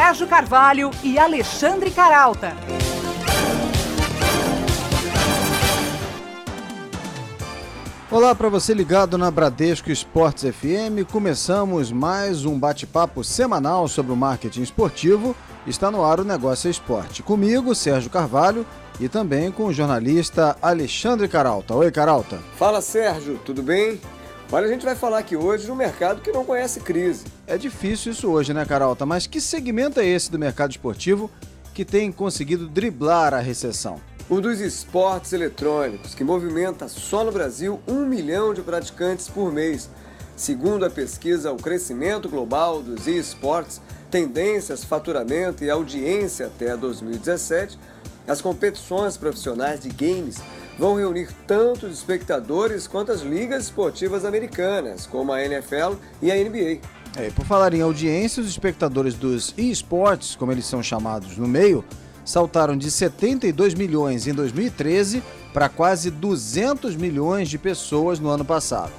Sérgio Carvalho e Alexandre Caralta. Olá para você ligado na Bradesco Esportes FM. Começamos mais um bate-papo semanal sobre o marketing esportivo. Está no ar o Negócio é Esporte. Comigo, Sérgio Carvalho, e também com o jornalista Alexandre Caralta. Oi, Caralta. Fala, Sérgio. Tudo bem? Olha, a gente vai falar aqui hoje de um mercado que não conhece crise. É difícil isso hoje, né, Caralta? Mas que segmento é esse do mercado esportivo que tem conseguido driblar a recessão? O dos esportes eletrônicos, que movimenta só no Brasil 1 milhão de praticantes por mês. Segundo a pesquisa O Crescimento Global dos eSports, Tendências, Faturamento e Audiência até 2017, as competições profissionais de games vão reunir tanto os espectadores quanto as ligas esportivas americanas, como a NFL e a NBA. Por falar em audiência, os espectadores dos eSports, como eles são chamados no meio, saltaram de 72 milhões em 2013 para quase 200 milhões de pessoas no ano passado.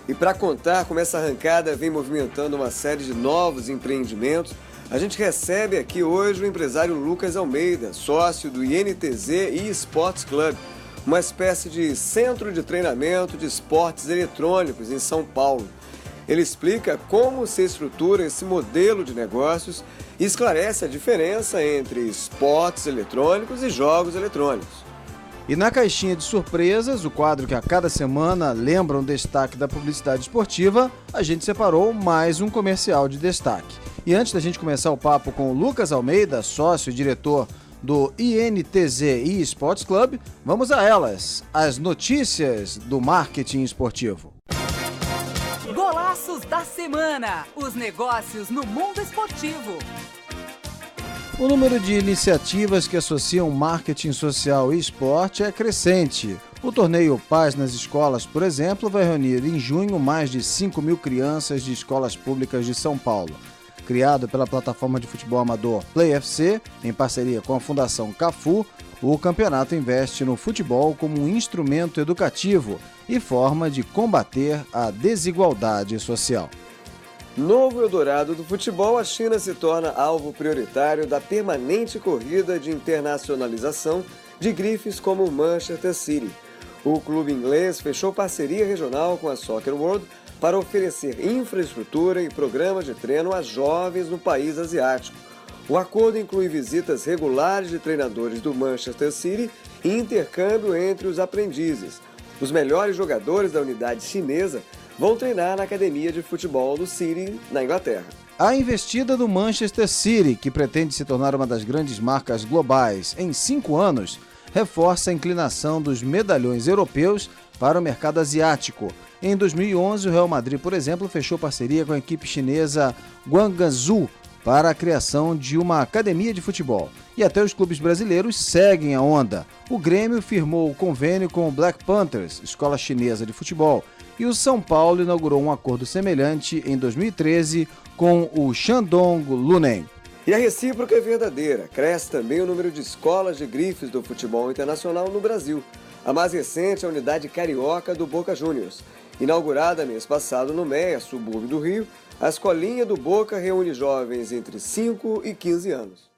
E para contar como essa arrancada vem movimentando uma série de novos empreendimentos, a gente recebe aqui hoje o empresário Lucas Almeida, sócio do INTZ eSports Club, uma espécie de centro de treinamento de esportes eletrônicos em São Paulo. Ele explica como se estrutura esse modelo de negócios e esclarece a diferença entre esportes eletrônicos e jogos eletrônicos. E na caixinha de surpresas, o quadro que a cada semana lembra um destaque da publicidade esportiva, a gente separou mais um comercial de destaque. E antes da gente começar o papo com o Lucas Almeida, sócio e diretor do INTZ eSports Club, vamos a elas, as notícias do marketing esportivo. Golaços da semana, os negócios no mundo esportivo. O número de iniciativas que associam marketing social e esporte é crescente. O torneio Paz nas Escolas, por exemplo, vai reunir em junho mais de 5 mil crianças de escolas públicas de São Paulo. Criado pela plataforma de futebol amador Play FC, em parceria com a Fundação Cafu, o campeonato investe no futebol como um instrumento educativo e forma de combater a desigualdade social. Novo Eldorado do futebol, a China se torna alvo prioritário da permanente corrida de internacionalização de grifes como o Manchester City. O clube inglês fechou parceria regional com a Soccer World para oferecer infraestrutura e programas de treino a jovens no país asiático. O acordo inclui visitas regulares de treinadores do Manchester City e intercâmbio entre os aprendizes. Os melhores jogadores da unidade chinesa vão treinar na academia de futebol do City, na Inglaterra. A investida do Manchester City, que pretende se tornar uma das grandes marcas globais em 5 anos, reforça a inclinação dos medalhões europeus para o mercado asiático. Em 2011, o Real Madrid, por exemplo, fechou parceria com a equipe chinesa Guangzhou para a criação de uma academia de futebol. E até os clubes brasileiros seguem a onda. O Grêmio firmou o convênio com o Black Panthers, escola chinesa de futebol, e o São Paulo inaugurou um acordo semelhante em 2013 com o Shandong Luneng. E a recíproca é verdadeira. Cresce também o número de escolas de grifes do futebol internacional no Brasil. A mais recente é a unidade carioca do Boca Juniors. Inaugurada mês passado no Meia, subúrbio do Rio, a escolinha do Boca reúne jovens entre 5 e 15 anos.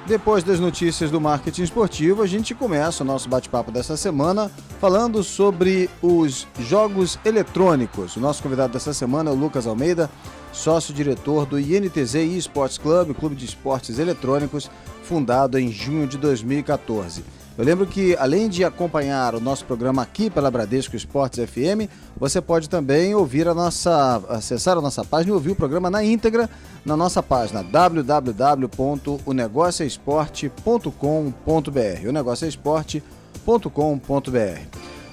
Depois das notícias do marketing esportivo, a gente começa o nosso bate-papo dessa semana falando sobre os jogos eletrônicos. O nosso convidado dessa semana é o Lucas Almeida, sócio-diretor do INTZ eSports Club, clube de esportes eletrônicos, fundado em junho de 2014. Eu lembro que, além de acompanhar o nosso programa aqui pela Bradesco Esportes FM, você pode também acessar a nossa página e ouvir o programa na íntegra na nossa página www.onegocioesporte.com.br onegocioesporte.com.br.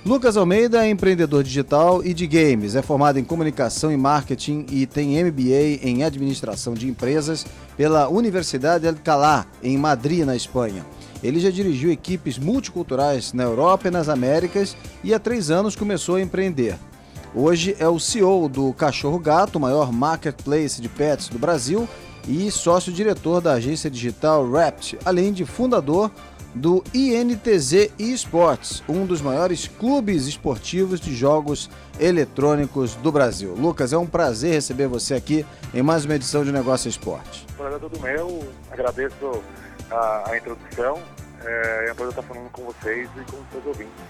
Lucas Almeida é empreendedor digital e de games, é formado em comunicação e marketing e tem MBA em administração de empresas pela Universidade Alcalá, em Madrid, na Espanha. Ele já dirigiu equipes multiculturais na Europa e nas Américas e há 3 anos começou a empreender. Hoje é o CEO do Cachorro Gato, o maior marketplace de pets do Brasil, e sócio-diretor da agência digital Wrapped, além de fundador do INTZ eSports, um dos maiores clubes esportivos de jogos eletrônicos do Brasil. Lucas, é um prazer receber você aqui em mais uma edição de Negócio Esporte. O prazer é todo meu, agradeço a introdução, é um prazer estar falando com vocês e com os seus ouvintes.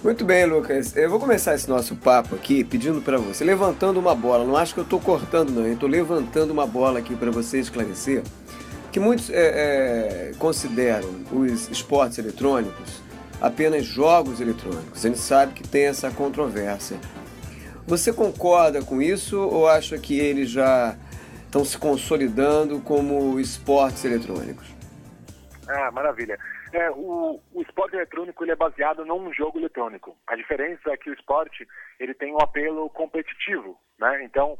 Muito bem, Lucas. Eu vou começar esse nosso papo aqui pedindo para você, levantando uma bola. Não acho que eu estou cortando, não. Eu estou levantando uma bola aqui para você esclarecer que muitos consideram os esportes eletrônicos apenas jogos eletrônicos. A gente sabe que tem essa controvérsia. Você concorda com isso ou acha que eles já estão se consolidando como esportes eletrônicos? Maravilha. O esporte eletrônico ele é baseado num jogo eletrônico. A diferença é que o esporte ele tem um apelo competitivo, né? Então,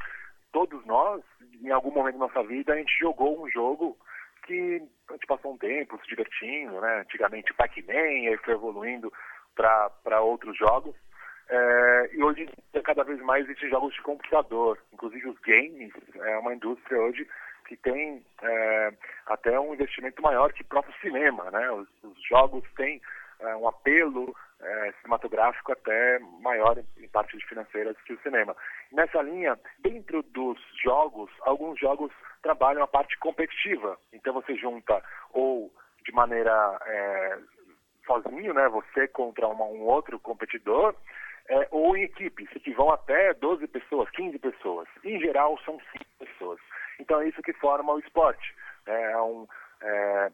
todos nós, em algum momento da nossa vida, a gente jogou um jogo que a gente passou um tempo se divertindo, né? Antigamente Pac-Man, aí foi evoluindo para outros jogos. E hoje, cada vez mais, existem jogos de computador. Inclusive, os games é uma indústria hoje que tem até um investimento maior que o próprio cinema, né? Os jogos têm um apelo cinematográfico até maior em partes financeiras que o cinema. Nessa linha, dentro dos jogos, alguns jogos trabalham a parte competitiva. Então você junta ou de maneira sozinho, né? Você contra um outro competidor, ou em equipes, que vão até 12 pessoas, 15 pessoas. Em geral, são 5 pessoas. Então é isso que forma o esporte.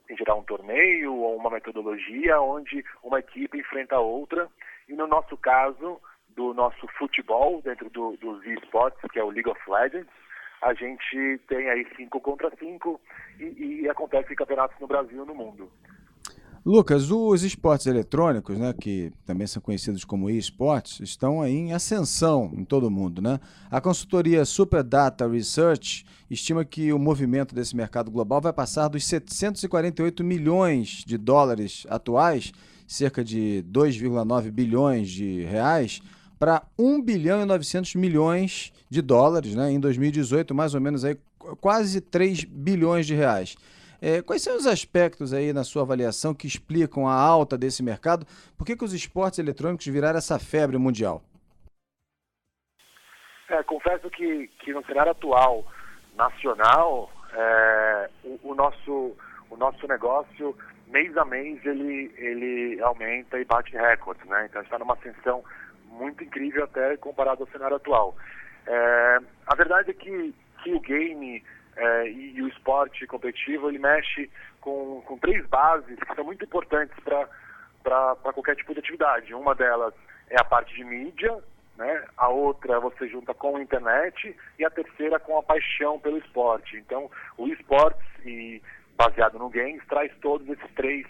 Em geral, um torneio ou uma metodologia onde uma equipe enfrenta a outra. E no nosso caso, do nosso futebol, dentro dos esportes, que é o League of Legends, a gente tem aí 5 contra 5 e acontece campeonatos no Brasil e no mundo. Lucas, os esportes eletrônicos, né, que também são conhecidos como eSports, estão aí em ascensão em todo o mundo, né? A consultoria Super Data Research estima que o movimento desse mercado global vai passar dos 748 milhões de dólares atuais, cerca de 2,9 bilhões de reais, para 1 bilhão e 900 milhões de dólares, né, em 2018, mais ou menos aí, quase 3 bilhões de reais. Quais são os aspectos aí na sua avaliação que explicam a alta desse mercado? Por que os esportes eletrônicos viraram essa febre mundial? Confesso que no cenário atual nacional, o nosso negócio, mês a mês, ele aumenta e bate recordes, né? Então está numa ascensão muito incrível até comparado ao cenário atual. A verdade é que o game e o esporte competitivo, ele mexe com 3 bases que são muito importantes para qualquer tipo de atividade. Uma delas é a parte de mídia, né? A outra você junta com a internet e a terceira com a paixão pelo esporte. Então, o esporte, baseado no games, traz todos esses 3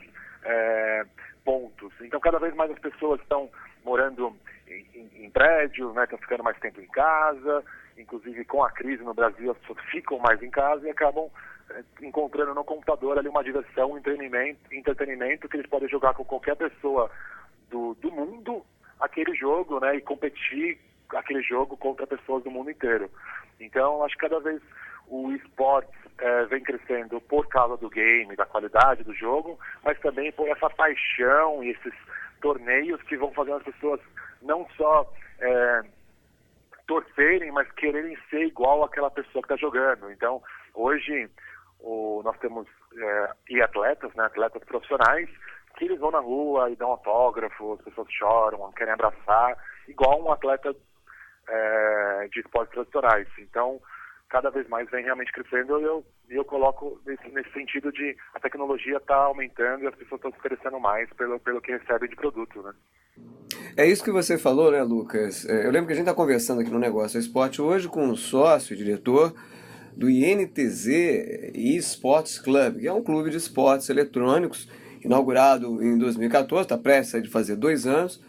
pontos. Então, cada vez mais as pessoas estão morando em prédios, né? Estão ficando mais tempo em casa. Inclusive, com a crise no Brasil, as pessoas ficam mais em casa e acabam encontrando no computador ali uma diversão, um entretenimento que eles podem jogar com qualquer pessoa do mundo aquele jogo, né, e competir aquele jogo contra pessoas do mundo inteiro. Então, acho que cada vez o esporte vem crescendo por causa do game, da qualidade do jogo, mas também por essa paixão e esses torneios que vão fazendo as pessoas não só torcerem, mas quererem ser igual àquela pessoa que está jogando. Então, hoje, nós temos atletas, né, atletas profissionais, que eles vão na rua e dão autógrafo, as pessoas choram, querem abraçar, igual um atleta de esportes tradicionais. Então, cada vez mais vem realmente crescendo e eu coloco nesse sentido de a tecnologia está aumentando e as pessoas estão se oferecendo mais pelo que recebem de produto, né? É isso que você falou, né, Lucas? Eu lembro que a gente está conversando aqui no Negócio Esporte hoje com um sócio e diretor do INTZ eSports Club, que é um clube de esportes eletrônicos, inaugurado em 2014, está prestes a fazer 2 anos,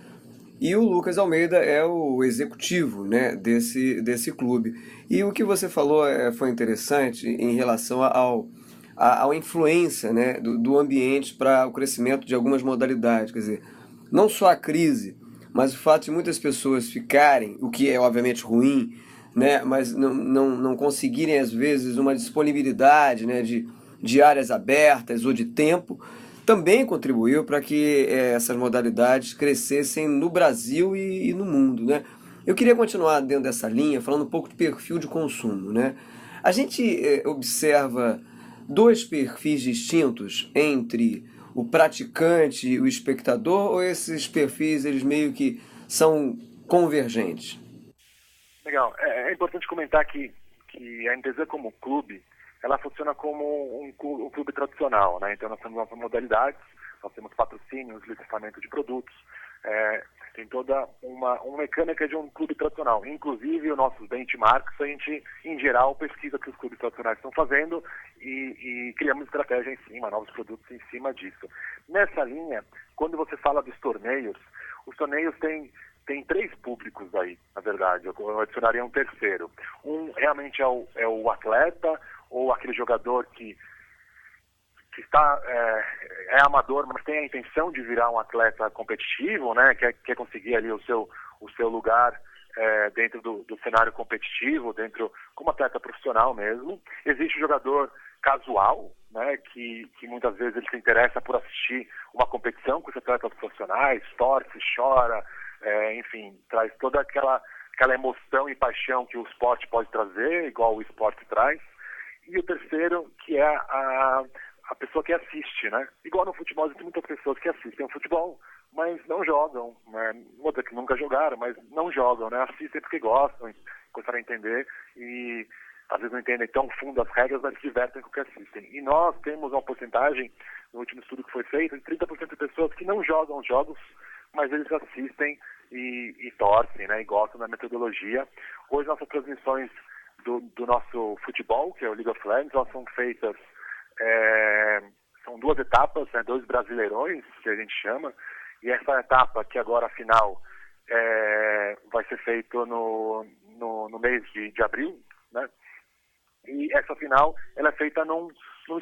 e o Lucas Almeida é o executivo, né, desse clube. E o que você falou foi interessante em relação à influência, né, do ambiente para o crescimento de algumas modalidades. Quer dizer, não só a crise, mas o fato de muitas pessoas ficarem, o que é obviamente ruim, né, mas não conseguirem às vezes uma disponibilidade, né, de áreas abertas ou de tempo, também contribuiu para que essas modalidades crescessem no Brasil e no mundo, né? Eu queria continuar dentro dessa linha, falando um pouco de perfil de consumo, né? A gente observa dois perfis distintos entre o praticante e o espectador, ou esses perfis eles meio que são convergentes? Legal. É importante comentar que a NTZ como clube, ela funciona como um clube tradicional, né? Então nós temos nossas modalidades, nós temos patrocínios, licenciamento de produtos, tem toda uma mecânica de um clube tradicional. Inclusive os nossos benchmarks, a gente, em geral, pesquisa que os clubes tradicionais estão fazendo e criamos estratégia em cima, novos produtos em cima disso. Nessa linha, quando você fala dos torneios, os torneios têm três públicos aí, na verdade. Eu adicionaria um terceiro. Um realmente é o atleta ou aquele jogador que está amador, mas tem a intenção de virar um atleta competitivo, né? Quer conseguir ali o seu lugar dentro do cenário competitivo, como atleta profissional mesmo. Existe o jogador casual, né? Que muitas vezes ele se interessa por assistir uma competição com os atletas profissionais, torce, chora, enfim, traz toda aquela emoção e paixão que o esporte pode trazer, igual o esporte traz. E o terceiro, que é a pessoa que assiste, né? Igual no futebol, tem muitas pessoas que assistem o futebol, mas não jogam, né? Vou dizer que nunca jogaram, mas não jogam, né? Assistem porque gostam, gostaram de entender e às vezes não entendem tão fundo as regras, mas se divertem com o que assistem. E nós temos uma porcentagem, no último estudo que foi feito, de 30% de pessoas que não jogam os jogos, mas eles assistem e torcem, né? E gostam da metodologia. Hoje nossas transmissões do nosso futebol, que é o League of Legends, elas são feitas, são duas etapas, né, 2 brasileirões, que a gente chama, e essa etapa, que agora a final, vai ser feita no mês de abril, né? E essa final, ela é feita num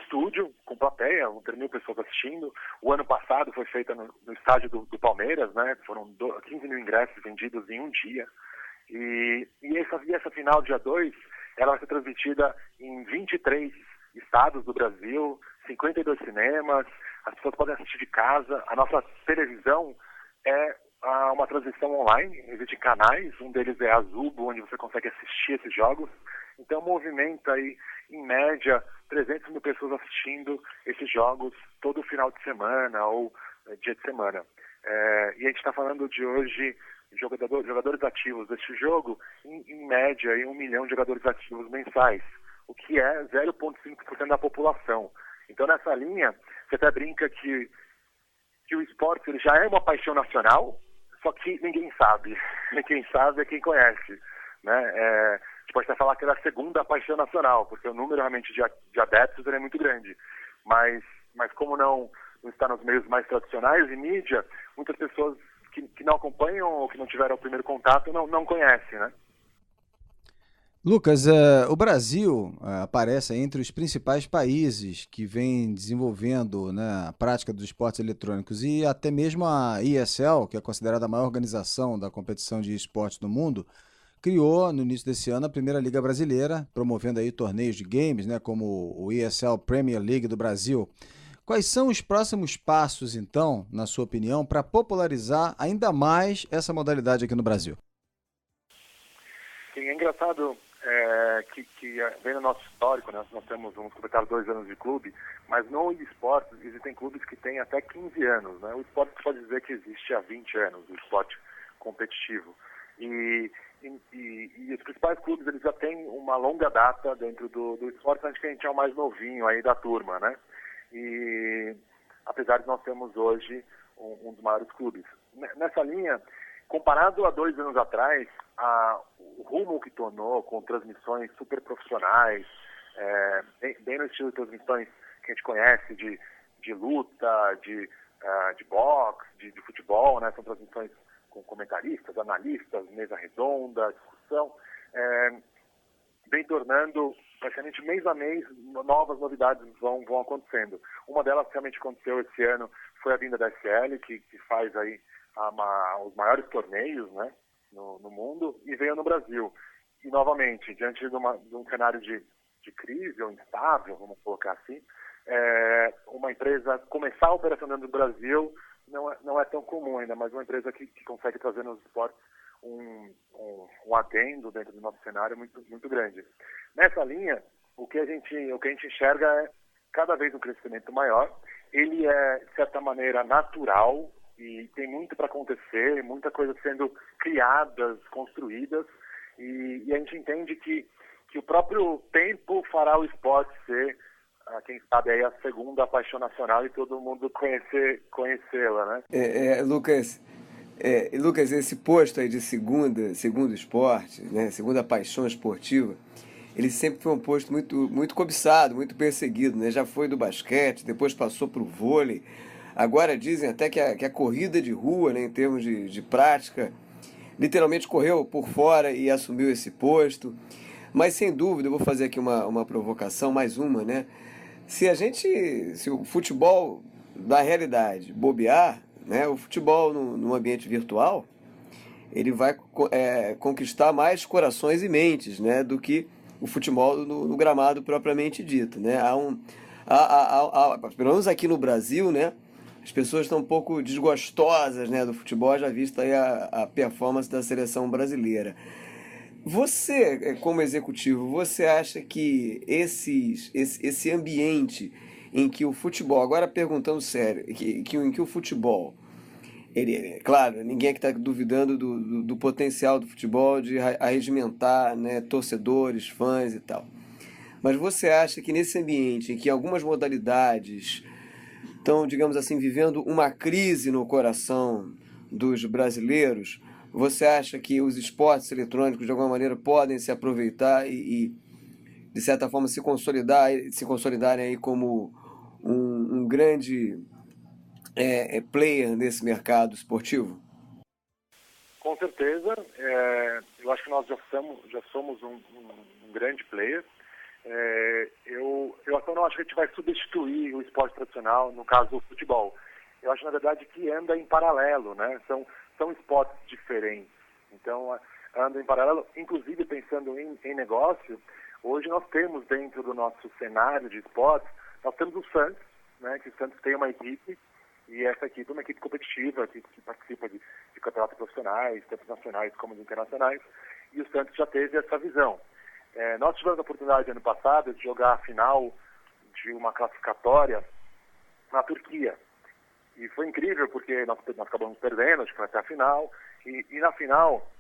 estúdio, com plateia, 3.000 pessoas assistindo. O ano passado foi feita no estádio do Palmeiras, né? Foram 15 mil ingressos vendidos em um dia. E essa final, dia 2, ela vai ser transmitida em 23 estados do Brasil, 52 cinemas, as pessoas podem assistir de casa. A nossa televisão é uma transmissão online, existem canais, um deles é a Zubo, onde você consegue assistir esses jogos. Então movimenta aí, em média, 300 mil pessoas assistindo esses jogos todo final de semana ou dia de semana. E a gente está falando de hoje jogadores ativos deste jogo, em média, aí 1 milhão de jogadores ativos mensais, o que é 0,5% da população. Então, nessa linha, você até brinca que o esporte ele já é uma paixão nacional, só que ninguém sabe. Quem sabe é quem conhece, né? A gente pode até falar que é a segunda paixão nacional, porque o número realmente de adeptos é muito grande. Mas como não está nos meios mais tradicionais e mídia, muitas pessoas que não acompanham ou que não tiveram o primeiro contato não conhecem, né? Lucas, o Brasil aparece entre os principais países que vêm desenvolvendo, né, a prática dos esportes eletrônicos e até mesmo a ESL, que é considerada a maior organização da competição de esportes do mundo, criou no início desse ano a primeira Liga Brasileira, promovendo aí torneios de games, né, como o ESL Premier League do Brasil. Quais são os próximos passos, então, na sua opinião, para popularizar ainda mais essa modalidade aqui no Brasil? Sim, é engraçado que vem no nosso histórico, né? Nós vamos completar 2 anos de clube, mas no esporte existem clubes que têm até 15 anos, né? O esporte pode dizer que existe há 20 anos, o esporte competitivo. E os principais clubes eles já têm uma longa data dentro do esporte, acho que a gente é o mais novinho aí da turma, né? E apesar de nós termos hoje um dos maiores clubes. Nessa linha, comparado a 2 anos atrás, o rumo que tornou com transmissões super profissionais, bem no estilo de transmissões que a gente conhece de luta, de boxe, de futebol, né? São transmissões com comentaristas, analistas, mesa redonda, discussão, vem tornando praticamente mês a mês novas novidades vão acontecendo. Uma delas que realmente aconteceu esse ano foi a vinda da SL, que faz aí os maiores torneios, né, no mundo, e veio no Brasil. E novamente, diante de um cenário de crise ou instável, vamos colocar assim, uma empresa começar a operação dentro do Brasil não é tão comum ainda, mas uma empresa que consegue trazer nos esportes um adendo dentro do nosso cenário muito, muito grande. Nessa linha, o que a gente enxerga é cada vez um crescimento maior. Ele é, de certa maneira, natural e tem muito para acontecer, muita coisa sendo criadas, construídas, e a gente entende que o próprio tempo fará o esporte ser, quem sabe, aí a segunda paixão nacional e todo mundo conhecê-la, né? Lucas, esse posto aí de segundo esporte, né, segunda paixão esportiva, ele sempre foi um posto muito, muito cobiçado, muito perseguido, né? Já foi do basquete, depois passou para o vôlei. Agora dizem até que a corrida de rua, né, em termos de prática, literalmente correu por fora e assumiu esse posto. Mas sem dúvida, eu vou fazer aqui uma provocação, mais uma, né? Se o futebol da realidade bobear, né, o futebol no ambiente virtual, ele vai conquistar mais corações e mentes, né, do que o futebol no gramado propriamente dito, né? Pelo menos aqui no Brasil, né, as pessoas estão um pouco desgostosas, né, do futebol, já vista aí a performance da seleção brasileira. Você, como executivo, você acha que esse ambiente em que o futebol, agora perguntando sério, em que o futebol, claro, ninguém aqui está duvidando do potencial do futebol de arregimentar, né, torcedores, fãs e tal. Mas você acha que nesse ambiente em que algumas modalidades estão, digamos assim, vivendo uma crise no coração dos brasileiros, você acha que os esportes eletrônicos de alguma maneira podem se aproveitar e de certa forma se consolidarem aí como um grande player nesse mercado esportivo? Com certeza, eu acho que nós já somos um grande player. Eu não acho que a gente vai substituir o esporte tradicional, no caso o futebol. Eu acho, na verdade, que anda em paralelo, né? São esportes diferentes. Então, anda em paralelo, inclusive pensando em negócio. Hoje nós temos dentro do nosso cenário de esportes, nós temos o Santos, né? Que o Santos tem uma equipe, e essa equipe é uma equipe competitiva, que participa de campeonatos profissionais, tanto nacionais como internacionais, e o Santos já teve essa visão. Nós tivemos a oportunidade ano passado de jogar a final de uma classificatória na Turquia. E foi incrível porque nós acabamos perdendo, acho que foi até a final. E na final,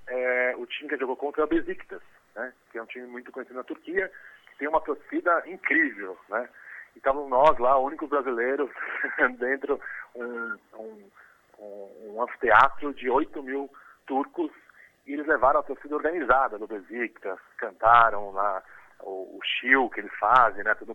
o time que jogou contra é o Besiktas, né? Que é um time muito conhecido na Turquia, que tem uma torcida incrível, né? E estávamos nós lá, únicos brasileiros, dentro um anfiteatro de 8.000 turcos, e eles levaram a torcida organizada do Besiktas, cantaram lá o shiu que eles fazem, né? Tudo